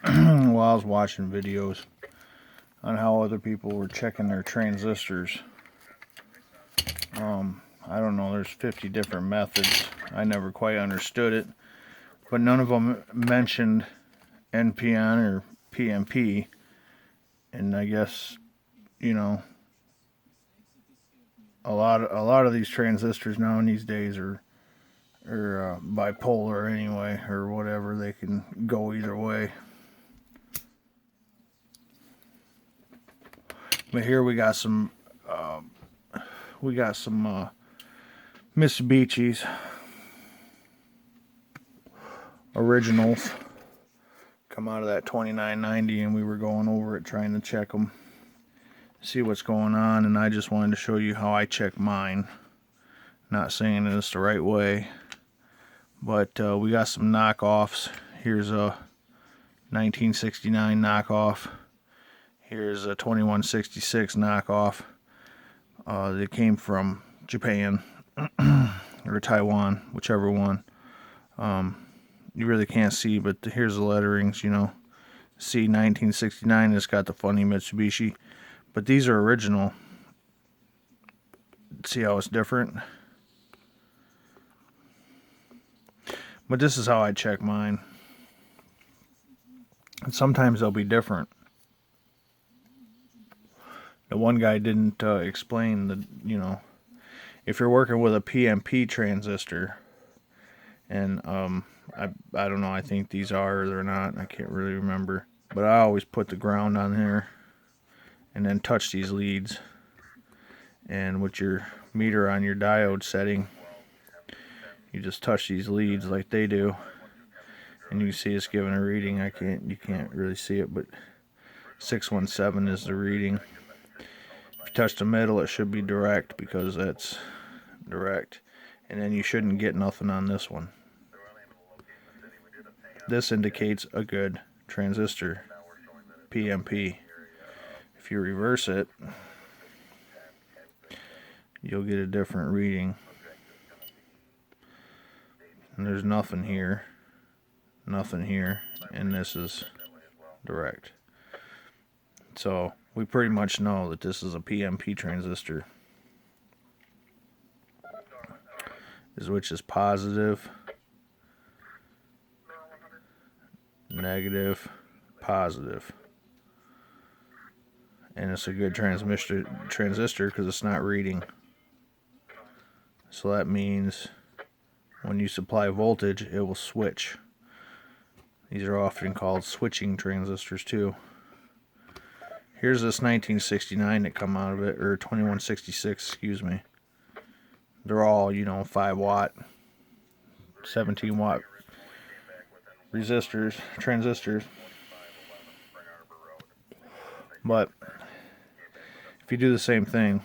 While I was watching videos on how other people were checking their transistors. I don't know, there's 50 different methods. I never quite understood it, but none of them mentioned NPN or PNP. And I guess, you know, a lot of these transistors now in these days are bipolar anyway, or whatever. They can go either way. But here we got some Mitsubishi's originals come out of that 2990, and we were going over it trying to check them, see what's going on. And I just wanted to show you how I check mine. Not saying it's the right way, but we got some knockoffs. Here's a 1969 knockoff. Here's a 2166 knockoff. They came from Japan or Taiwan, whichever one. You really can't see, but here's the letterings, you know. See, 1969, it's got the funny Mitsubishi. But these are original. See how it's different? But this is how I check mine. And sometimes they'll be different. The one guy didn't explain that, you know, if you're working with a PNP transistor, and I don't know, I think these are or they're not, I can't really remember, but I always put the ground on here and then touch these leads, and with your meter on your diode setting, you just touch these leads like they do, and you can see it's giving a reading. You can't really see it, but 617 is the reading. If you touch the middle, it should be direct because that's direct, and then you shouldn't get nothing on this one. This indicates a good transistor, PNP. If you reverse it, you'll get a different reading. And there's nothing here, and this is direct. So we pretty much know that this is a PNP transistor, which is positive, negative, positive. And it's a good transistor because it's not reading. So that means when you supply voltage, it will switch. These are often called switching transistors too. Here's this 1969 that come out of it, or 2166, excuse me. They're all, you know, 5 watt, 17 watt transistors. But if you do the same thing,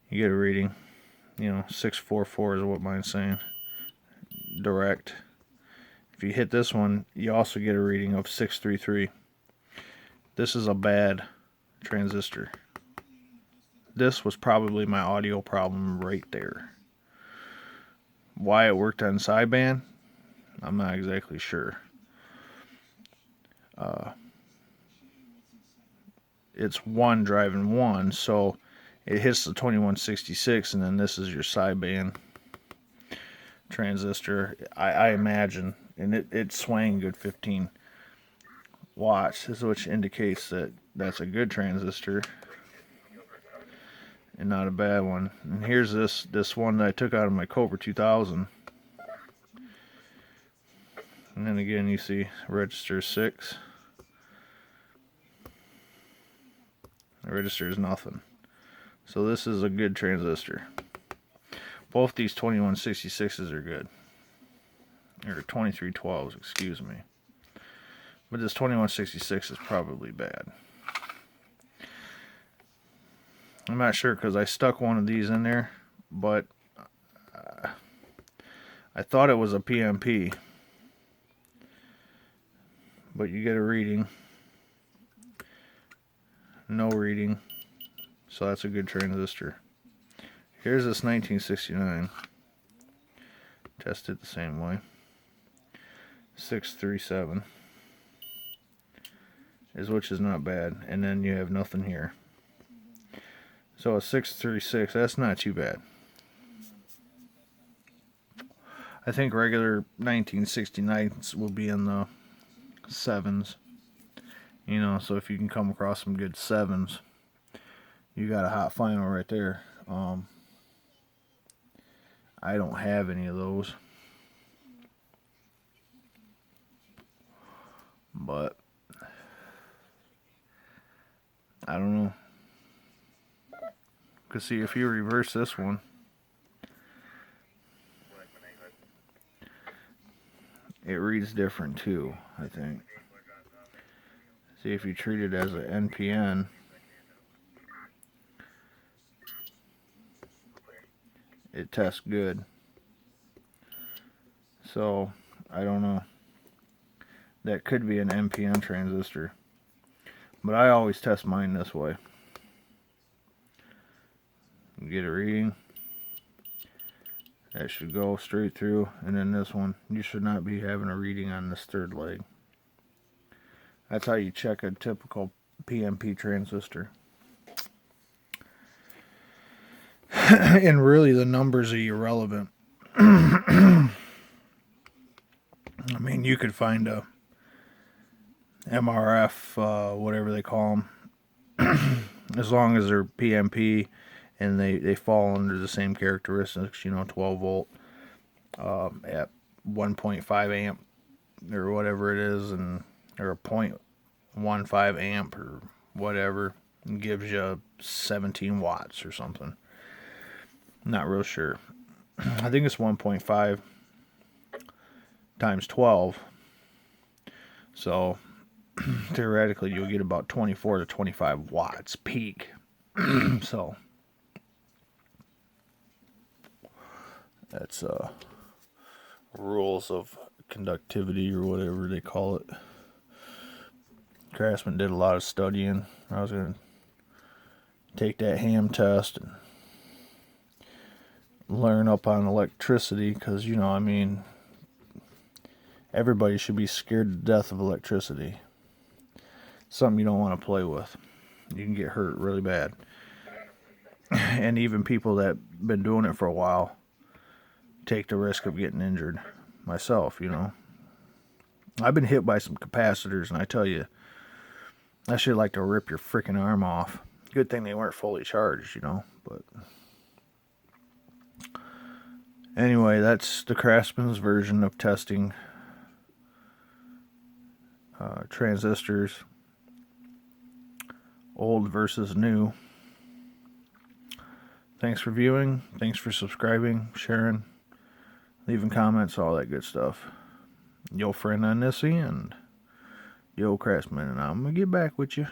you get a reading. You know, 644 is what mine's saying. Direct. If you hit this one, you also get a reading of 633. This is a bad transistor. This was probably my audio problem right there. Why it worked on sideband, I'm not exactly sure. It's one driving one, so it hits the 2166, and then this is your sideband transistor, I imagine, and it swang good 15 watts, which indicates that that's a good transistor and not a bad one. And here's this one that I took out of my Cobra 2000, and then again you see register 6. The register is nothing. So this is a good transistor. Both these 2166s are good. Or 2312s, excuse me. But this 2166 is probably bad. I'm not sure because I stuck one of these in there, but I thought it was a PNP. But you get a reading. No reading. So that's a good transistor. Here's this 1969. Test it the same way. 637. Which is not bad. And then you have nothing here. So a 636, that's not too bad. I think regular 1969s will be in the 7s. You know, so if you can come across some good 7s, you got a hot final right there. I don't have any of those. But I don't know. Because see, if you reverse this one, it reads different too, I think. See, if you treat it as an NPN, it tests good. So, I don't know. That could be an NPN transistor. But I always test mine this way. Get a reading. That should go straight through. And then this one, you should not be having a reading on this third leg. That's how you check a typical PNP transistor. And really the numbers are irrelevant. I mean, you could find a MRF, whatever they call them, as long as they're PNP and they fall under the same characteristics, 12 volt at 1.5 amp or whatever it is, or a 0.15 amp or whatever, and gives you 17 watts or something. Not real sure. I think it's 1.5 times 12. So theoretically you'll get about 24 to 25 watts peak. So that's rules of conductivity or whatever they call it. Craftsman did a lot of studying. I was going to take that ham test and learn up on electricity, because everybody should be scared to death of electricity. Something you don't want to play with. You can get hurt really bad. And even people that have been doing it for a while take the risk of getting injured. Myself, I've been hit by some capacitors, and I tell you, that shit like to rip your freaking arm off. Good thing they weren't fully charged, but anyway, that's the Craftsman's version of testing transistors, old versus new. Thanks for viewing. Thanks for subscribing, sharing, leaving comments, all that good stuff. Yo friend on this end, yo Craftsman, and I'm going to get back with you.